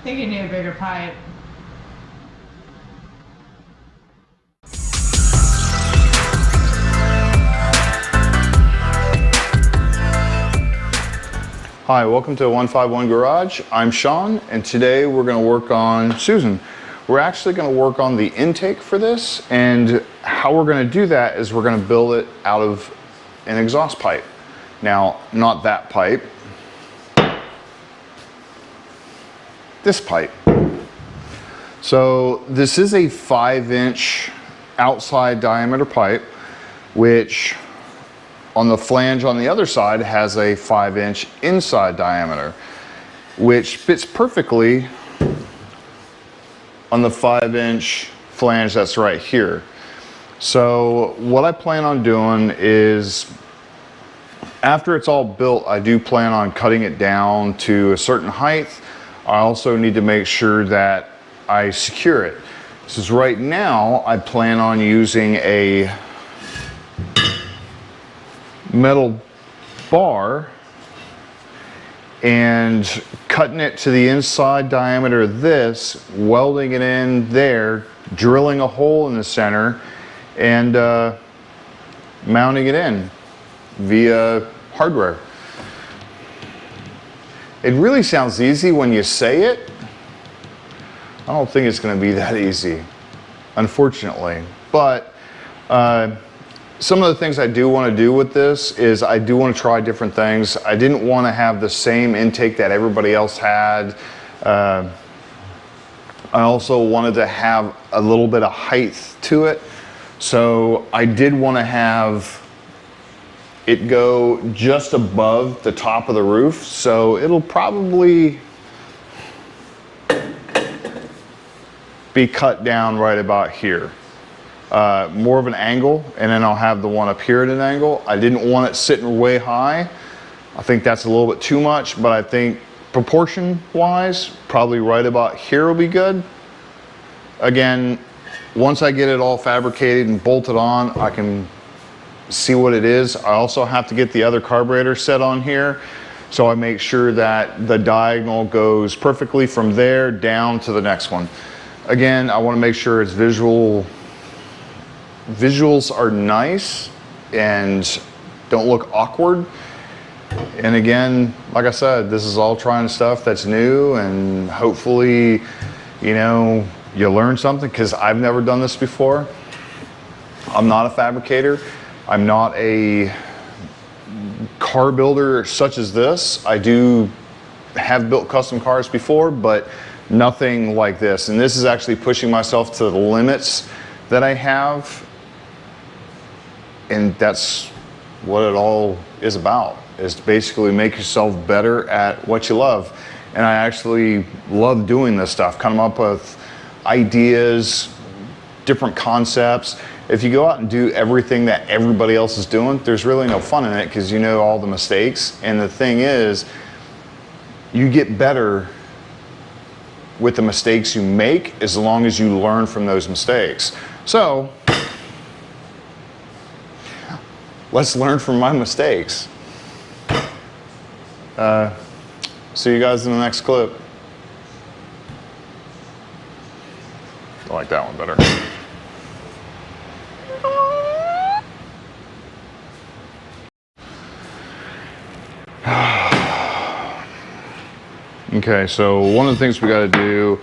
think you need a bigger pipe. Hi, welcome to 151 Garage. I'm Sean, and today we're going to work on Susan. We're actually going to work on the intake for this, and how we're going to do that is we're going to build it out of an exhaust pipe. Now, not that pipe, this pipe. So this is a 5-inch outside diameter pipe, which on the flange on the other side has a 5-inch inside diameter, which fits perfectly on the 5-inch flange that's right here. So what I plan on doing is, after it's all built, I do plan on cutting it down to a certain height. I also need to make sure that I secure it. So right now I plan on using a metal bar and cutting it to the inside diameter of this, welding it in there, drilling a hole in the center, and mounting it in via hardware. It really sounds easy when you say it. I don't think it's going to be that easy, unfortunately. But some of the things I do want to do with this is I do want to try different things. I didn't want to have the same intake that everybody else had. I also wanted to have a little bit of height to it. So I did want to have it go just above the top of the roof. So it'll probably be cut down right about here. More of an angle, and then I'll have the one up here at an angle. I didn't want it sitting way high. I think that's a little bit too much, but I think proportion wise, probably right about here will be good. Again, once I get it all fabricated and bolted on, I can see what it is. I also have to get the other carburetor set on here, so I make sure that the diagonal goes perfectly from there down to the next one. Again, I want to make sure it's visuals are nice and don't look awkward. And again, like I said, this is all trying stuff that's new, and hopefully, you know, you learn something, because I've never done this before. I'm not a fabricator. I'm not a car builder such as this. I have built custom cars before, but nothing like this. And this is actually pushing myself to the limits that I have. And that's what it all is about, is to basically make yourself better at what you love. And I actually love doing this stuff, coming up with ideas, different concepts. If you go out and do everything that everybody else is doing, there's really no fun in it, because you know all the mistakes. And the thing is, you get better with the mistakes you make as long as you learn from those mistakes. So let's learn from my mistakes. See you guys in the next clip. I like that one better. Okay, so one of the things we got to do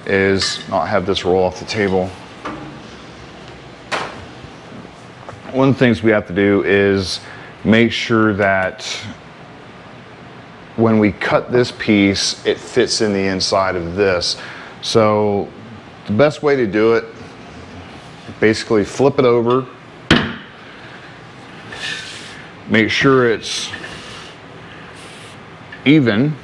is not have this roll off the table. One of the things we have to do is make sure that when we cut this piece, it fits in the inside of this. So the best way to do it, basically flip it over, make sure it's even.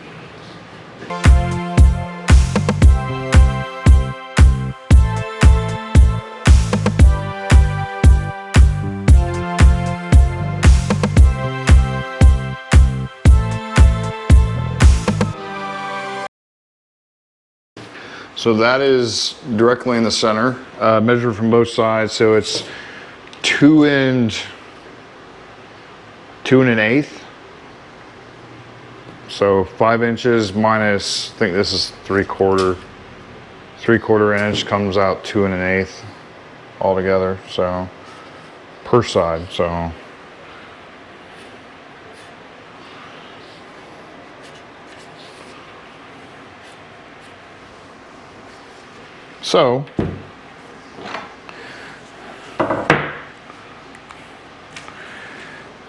So that is directly in the center, measured from both sides. So it's 2 1/8. So 5 inches minus, I think this is 3/4 inch, comes out 2 1/8 altogether. So per side. So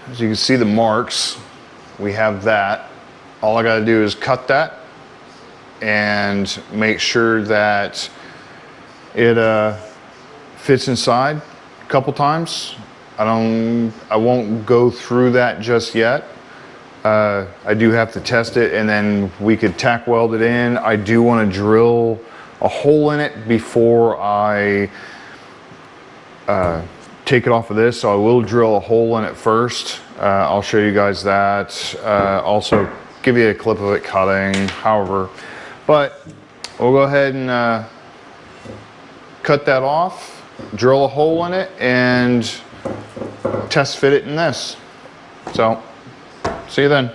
as you can see the marks, we have that. All I gotta do is cut that and make sure that it fits inside a couple times. I won't go through that just yet. I do have to test it, and then we could tack weld it in. I do want to drill a hole in it before I take it off of this, so I will drill a hole in it first. I'll show you guys that. Also give you a clip of it cutting, however. But we'll go ahead and cut that off, drill a hole in it, and test fit it in this. So, see you then.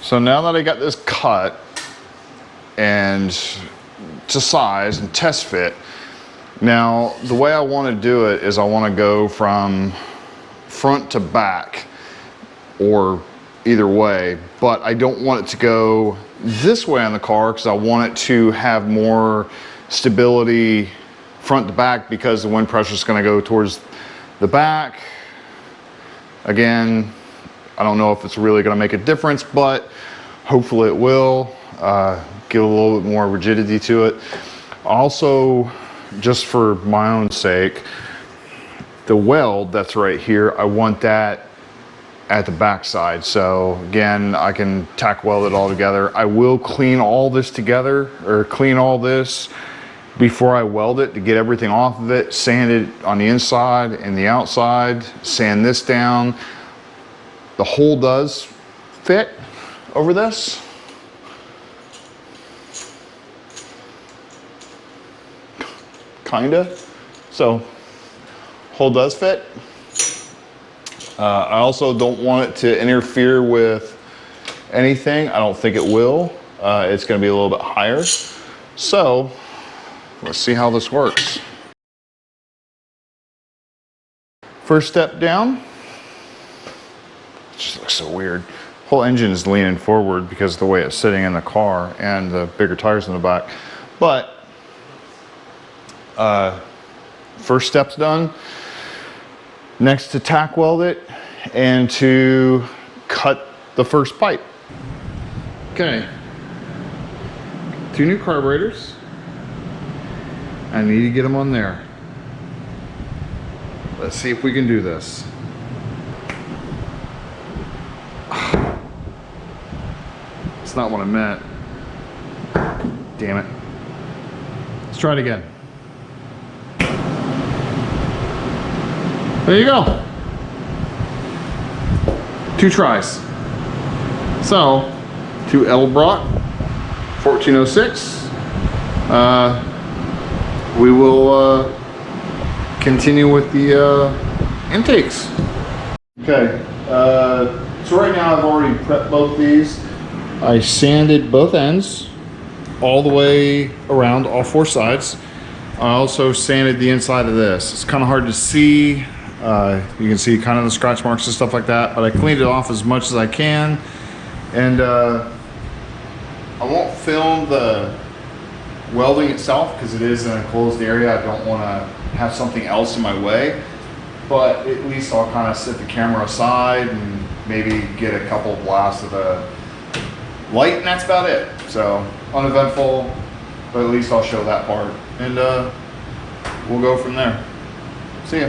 So now that I got this cut and to size and test fit, now the way I want to do it is I want to go from front to back, or either way, but I don't want it to go this way on the car because I want it to have more stability front to back, because the wind pressure is going to go towards the back. Again, I don't know if it's really going to make a difference, but hopefully it will give a little bit more rigidity to it. Also, just for my own sake, the weld that's right here, I want that at the back side. So again, I can tack weld it all together. I will clean all this together, or clean all this before I weld it to get everything off of it, sand it on the inside and the outside, sand this down. The hole does fit over this. Kinda. So, hole does fit. I also don't want it to interfere with anything. I don't think it will. It's going to be a little bit higher. So, let's see how this works. First step down. It just looks so weird. Whole engine is leaning forward because of the way it's sitting in the car and the bigger tires in the back. But first step's done. Next, to tack weld it and to cut the first pipe. Okay, 2 new carburetors. I need to get them on there. Let's see if we can do this. It's not what I meant. Damn it. Let's try it again. There you go. 2 tries. So, to Elbrock 1406. We will continue with the intakes. Okay, so right now I've already prepped both these. I sanded both ends all the way around, all 4 sides. I also sanded the inside of this. It's kind of hard to see. You can see kind of the scratch marks and stuff like that, but I cleaned it off as much as I can. And I won't film the welding itself because it is an enclosed area. I don't want to have something else in my way, but at least I'll kind of set the camera aside and maybe get a couple of blasts of the light, and that's about it. So uneventful, but at least I'll show that part, and we'll go from there. See ya.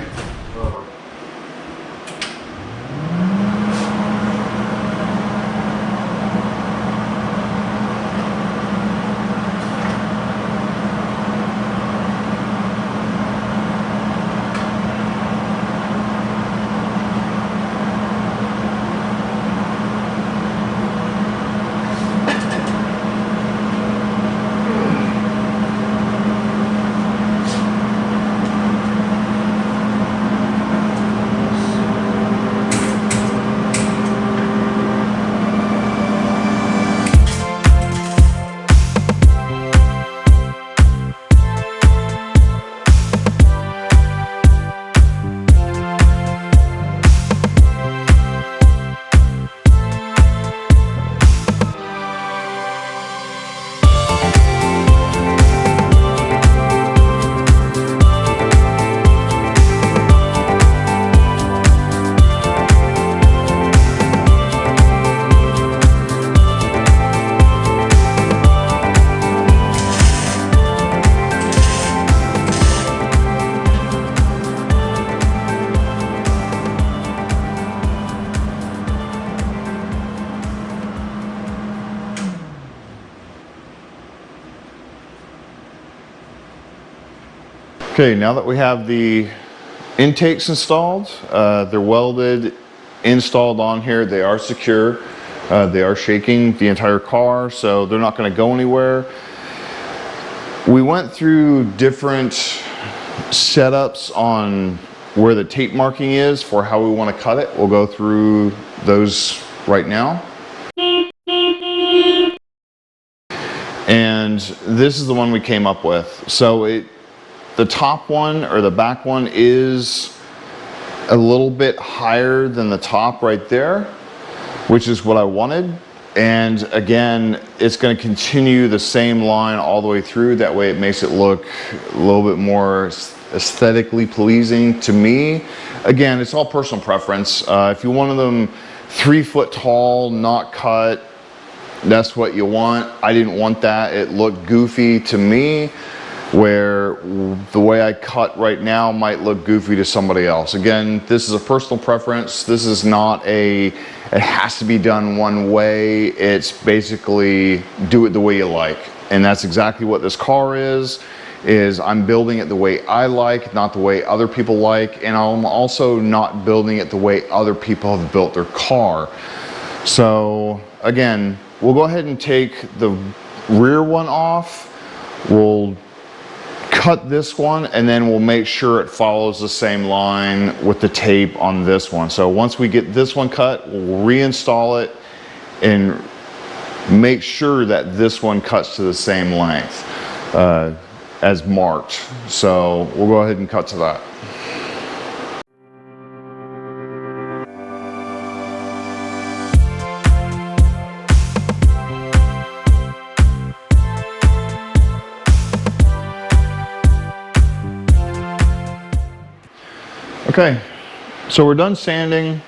Okay, now that we have the intakes installed, they're welded, installed on here, they are secure, they are shaking the entire car, so they're not going to go anywhere. We went through different setups on where the tape marking is for how we want to cut it. We'll go through those right now. And this is the one we came up with. So the top one or the back one is a little bit higher than the top right there, which is what I wanted. And again, it's going to continue the same line all the way through. That way it makes it look a little bit more aesthetically pleasing to me. Again, it's all personal preference. If you wanted them 3 foot tall, not cut, that's what you want. I didn't want that. It looked goofy to me, where the way I cut right now might look goofy to somebody else. Again, this is a personal preference. This is not it has to be done one way. It's basically do it the way you like. And that's exactly what this car is I'm building it the way I like, not the way other people like. And I'm also not building it the way other people have built their car. So again, we'll go ahead and take the rear one off. We'll cut this one, and then we'll make sure it follows the same line with the tape on this one. So once we get this one cut, we'll reinstall it and make sure that this one cuts to the same length as marked. So we'll go ahead and cut to that. Okay, so we're done sanding.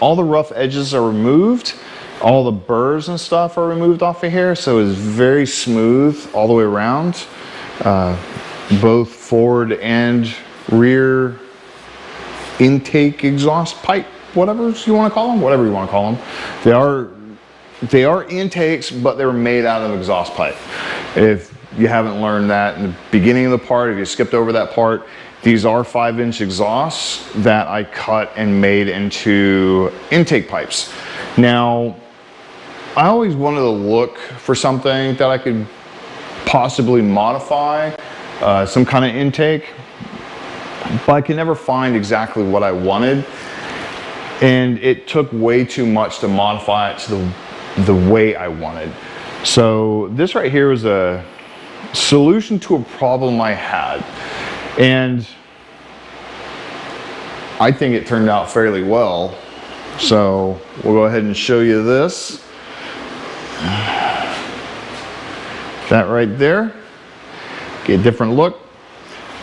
All the rough edges are removed. All the burrs and stuff are removed off of here, so it's very smooth all the way around. Both forward and rear intake exhaust pipe, whatever you want to call them, whatever you want to call them. They are intakes, but they're made out of exhaust pipe. If you haven't learned that in the beginning of the part, if you skipped over that part, these are 5-inch exhausts that I cut and made into intake pipes. Now, I always wanted to look for something that I could possibly modify, some kind of intake, but I could never find exactly what I wanted. And it took way too much to modify it to the way I wanted. So this right here was a solution to a problem I had. And I think it turned out fairly well. So we'll go ahead and show you this. That right there. Get a different look.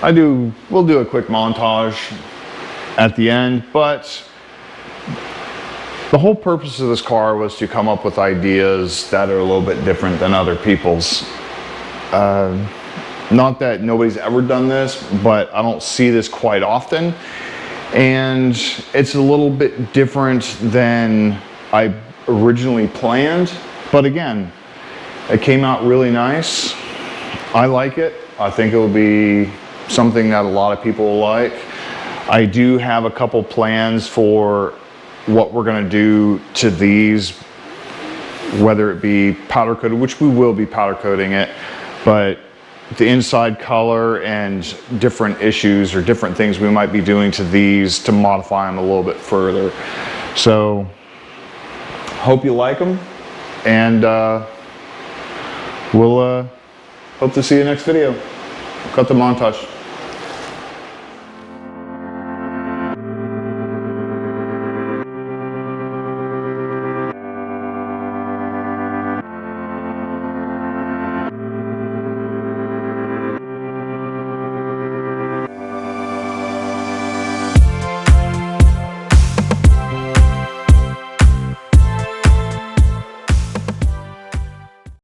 We'll do a quick montage at the end, but the whole purpose of this car was to come up with ideas that are a little bit different than other people's. Not that nobody's ever done this, but I don't see this quite often. And it's a little bit different than I originally planned. But again, it came out really nice. I like it. I think it will be something that a lot of people will like. I do have a couple plans for what we're going to do to these, whether it be powder coated, which we will be powder coating it, but the inside color and different issues or different things we might be doing to these to modify them a little bit further. So hope you like them, and we'll hope to see you next video. Cut the montage.